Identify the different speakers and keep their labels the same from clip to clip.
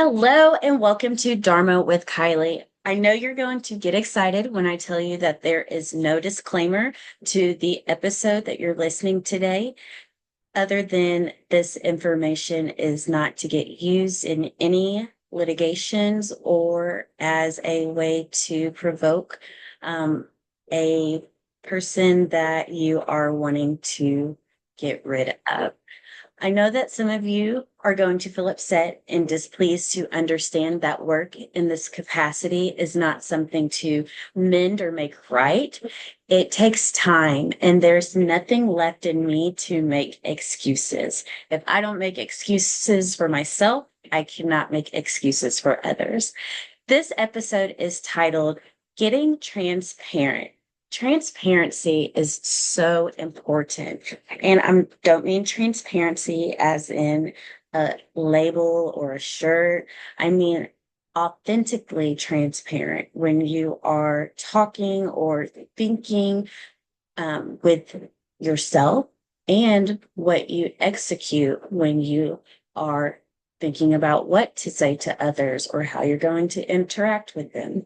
Speaker 1: Hello and welcome to Dharma with Kylie. I know you're going to get excited when I tell you that there is no disclaimer to the episode that you're listening today, other than this information is not to get used in any litigations or as a way to provoke a person that you are wanting to get rid of. I know that some of you are going to feel upset and displeased to understand that work in this capacity is not something to mend or make right. It takes time, and there's nothing left in me to make excuses. If I don't make excuses for myself, I cannot make excuses for others. This episode is titled Getting Transparent. Transparency is so important. And I don't mean transparency as in a label or a shirt. I mean authentically transparent when you are talking or thinking with yourself and what you execute when you are thinking about what to say to others or how you're going to interact with them.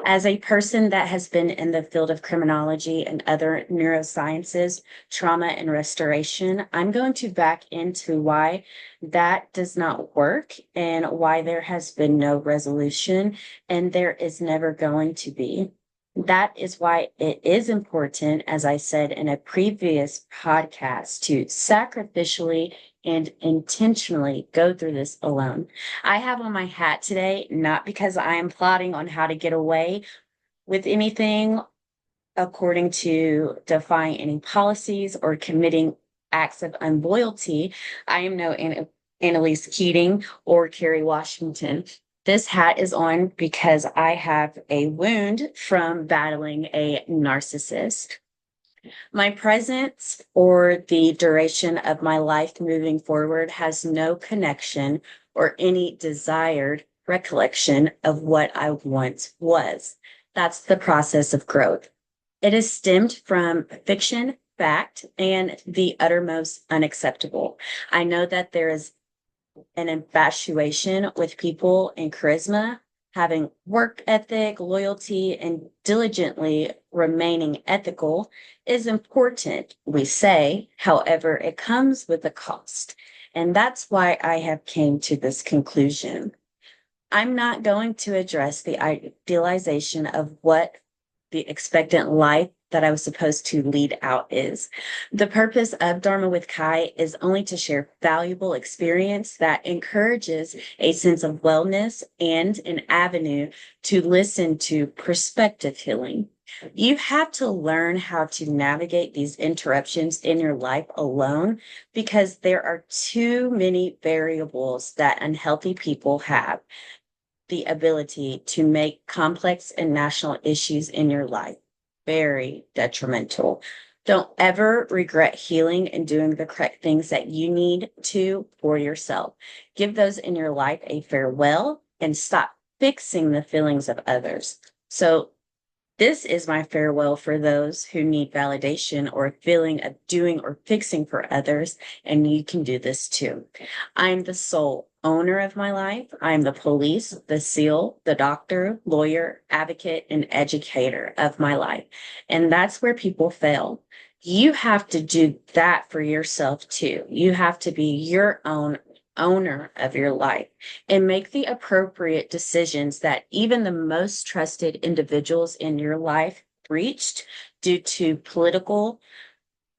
Speaker 1: As a person that has been in the field of criminology and other neurosciences, trauma and restoration, I'm going to back into why that does not work and why there has been no resolution and there is never going to be. That is why it is important, as I said in a previous podcast, to sacrificially and intentionally go through this alone. I have on my hat today, not because I am plotting on how to get away with anything according to defying any policies or committing acts of unloyalty. I am no Annalise Keating or Kerry Washington. This hat is on because I have a wound from battling a narcissist. My presence or the duration of my life moving forward has no connection or any desired recollection of what I once was. That's the process of growth. It is stemmed from fiction, fact, and the uttermost unacceptable. I know that there is an infatuation with people and charisma, having work ethic, loyalty, and diligently remaining ethical is important, we say. However, it comes with a cost. And that's why I have came to this conclusion. I'm not going to address the idealization of what the expectant life that I was supposed to lead out is. The purpose of Dharma with Kai is only to share valuable experience that encourages a sense of wellness and an avenue to listen to perspective healing. You have to learn how to navigate these interruptions in your life alone because there are too many variables that unhealthy people have the ability to make complex and national issues in your life very detrimental. Don't ever regret healing and doing the correct things that you need to for yourself. Give those in your life a farewell and stop fixing the feelings of others. So this is my farewell for those who need validation or a feeling of doing or fixing for others, and you can do this too. I'm the sole owner of my life. I'm the police, the SEAL, the doctor, lawyer, advocate, and educator of my life. And that's where people fail. You have to do that for yourself too. You have to be your own owner of your life and make the appropriate decisions that even the most trusted individuals in your life breached due to political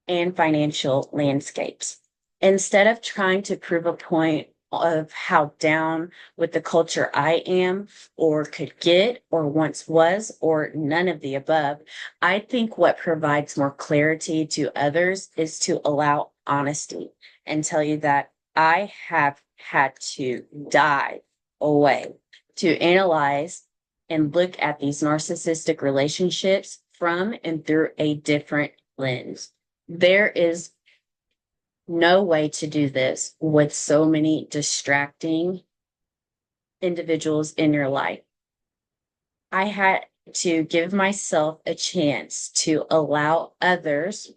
Speaker 1: and financial landscapes. Instead of trying to prove a point of how down with the culture I am or could get or once was or none of the above, I think what provides more clarity to others is to allow honesty and tell you that I have had to dive away to analyze and look at these narcissistic relationships from and through a different lens. There is no way to do this with so many distracting individuals in your life. I had to give myself a chance to allow others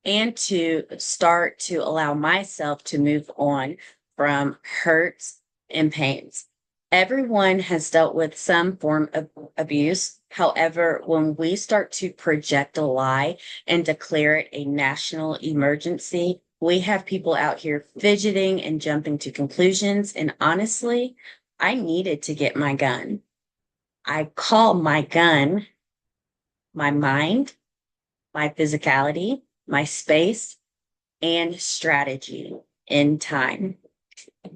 Speaker 1: and to start to allow myself to move on from hurts and pains. Everyone has dealt with some form of abuse. However, when we start to project a lie and declare it a national emergency, we have people out here fidgeting and jumping to conclusions. And honestly, I needed to get my gun. I call my gun my mind, my physicality, my space, and strategy in time.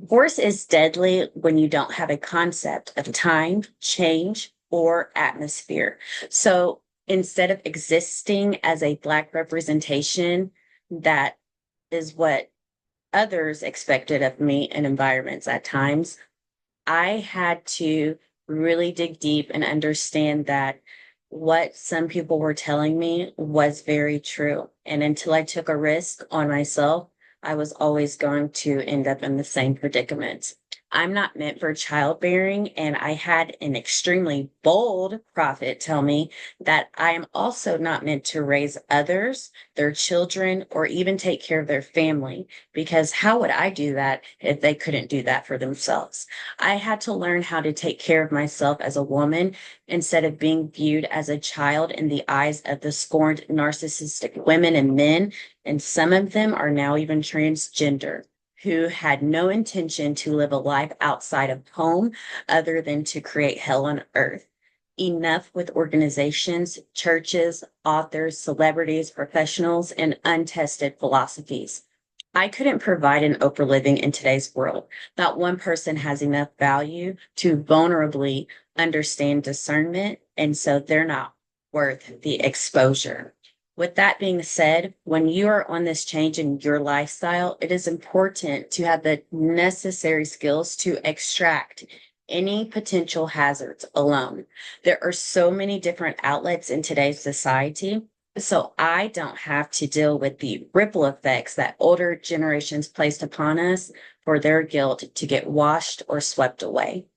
Speaker 1: Force is deadly when you don't have a concept of time, change, or atmosphere. So instead of existing as a Black representation, that is what others expected of me in environments at times. I had to really dig deep and understand that what some people were telling me was very true. And until I took a risk on myself, I was always going to end up in the same predicament. I'm not meant for childbearing, and I had an extremely bold prophet tell me that I am also not meant to raise others, their children, or even take care of their family, because how would I do that if they couldn't do that for themselves? I had to learn how to take care of myself as a woman instead of being viewed as a child in the eyes of the scorned narcissistic women and men. And some of them are now even transgender, who had no intention to live a life outside of home other than to create hell on earth. Enough with organizations, churches, authors, celebrities, professionals, and untested philosophies. I couldn't provide an Oprah living in today's world. Not one person has enough value to vulnerably understand discernment, and so they're not worth the exposure. With that being said, when you are on this change in your lifestyle, it is important to have the necessary skills to extract any potential hazards alone. There are so many different outlets in today's society, so I don't have to deal with the ripple effects that older generations placed upon us for their guilt to get washed or swept away.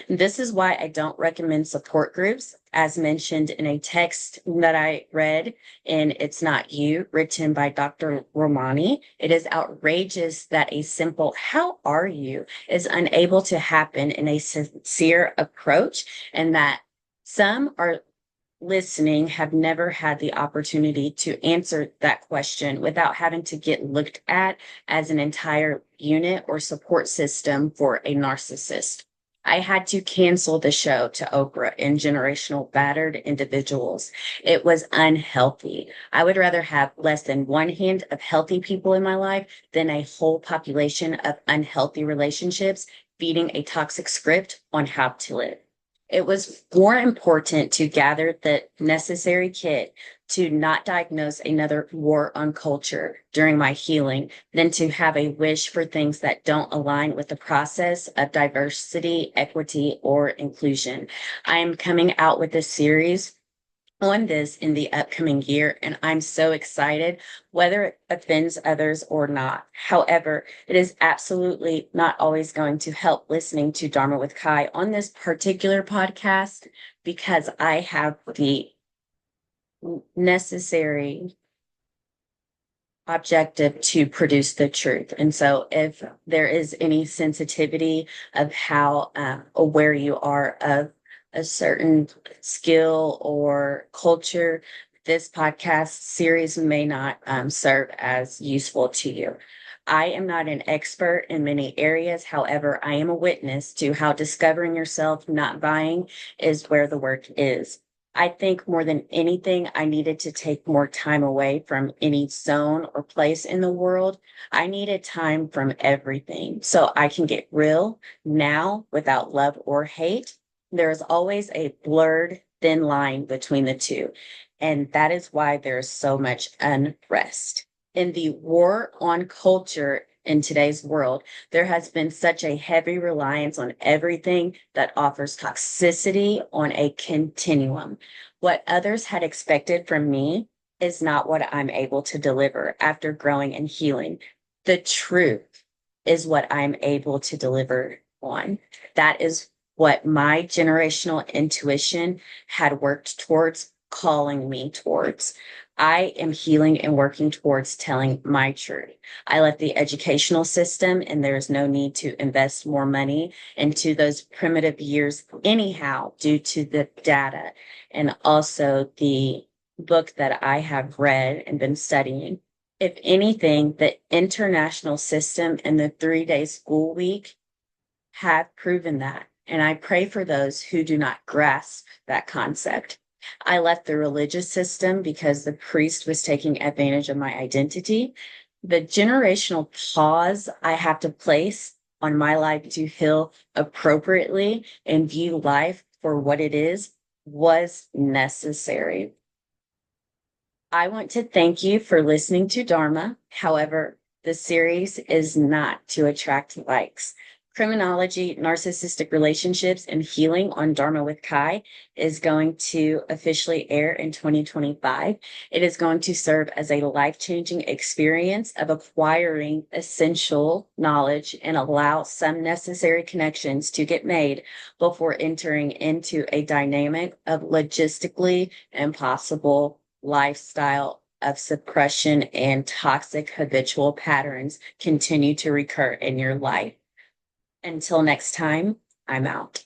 Speaker 1: This is why I don't recommend support groups, as mentioned in a text that I read in It's Not You, written by Dr. Romani. It is outrageous that a simple, "How are you?" is unable to happen in a sincere approach, and that some are listening have never had the opportunity to answer that question without having to get looked at as an entire unit or support system for a narcissist. I had to cancel the show to Oprah and generational battered individuals. It was unhealthy. I would rather have less than one hand of healthy people in my life than a whole population of unhealthy relationships feeding a toxic script on how to live. It was more important to gather the necessary kit to not diagnose another war on culture during my healing than to have a wish for things that don't align with the process of diversity, equity, or inclusion. I am coming out with a series on this in the upcoming year, and I'm so excited, whether it offends others or not. However, it is absolutely not always going to help listening to Dharma with Kai on this particular podcast because I have the necessary objective to produce the truth. And so if there is any sensitivity of how aware you are of a certain skill or culture, this podcast series may not serve as useful to you. I am not an expert in many areas. However, I am a witness to how discovering yourself, not buying, is where the work is. I think more than anything, I needed to take more time away from any zone or place in the world. I needed time from everything so I can get real now without love or hate. There is always a blurred, thin line between the two. And that is why there's so much unrest. In the war on culture in today's world, there has been such a heavy reliance on everything that offers toxicity on a continuum. What others had expected from me is not what I'm able to deliver after growing and healing. The truth is what I'm able to deliver on. That is what my generational intuition had worked towards calling me towards. I am healing and working towards telling my truth. I left the educational system, and there's no need to invest more money into those primitive years, anyhow, due to the data and also the book that I have read and been studying. If anything, the international system and the 3 day school week have proven that. And I pray for those who do not grasp that concept. I left the religious system because the priest was taking advantage of my identity. The generational pause I have to place on my life to heal appropriately and view life for what it is was necessary. I want to thank you for listening to Dharma. However, the series is not to attract likes. Criminology, narcissistic relationships, and healing on Dharma with Kai is going to officially air in 2025. It is going to serve as a life-changing experience of acquiring essential knowledge and allow some necessary connections to get made before entering into a dynamic of logistically impossible lifestyle of suppression and toxic habitual patterns continue to recur in your life. Until next time, I'm out.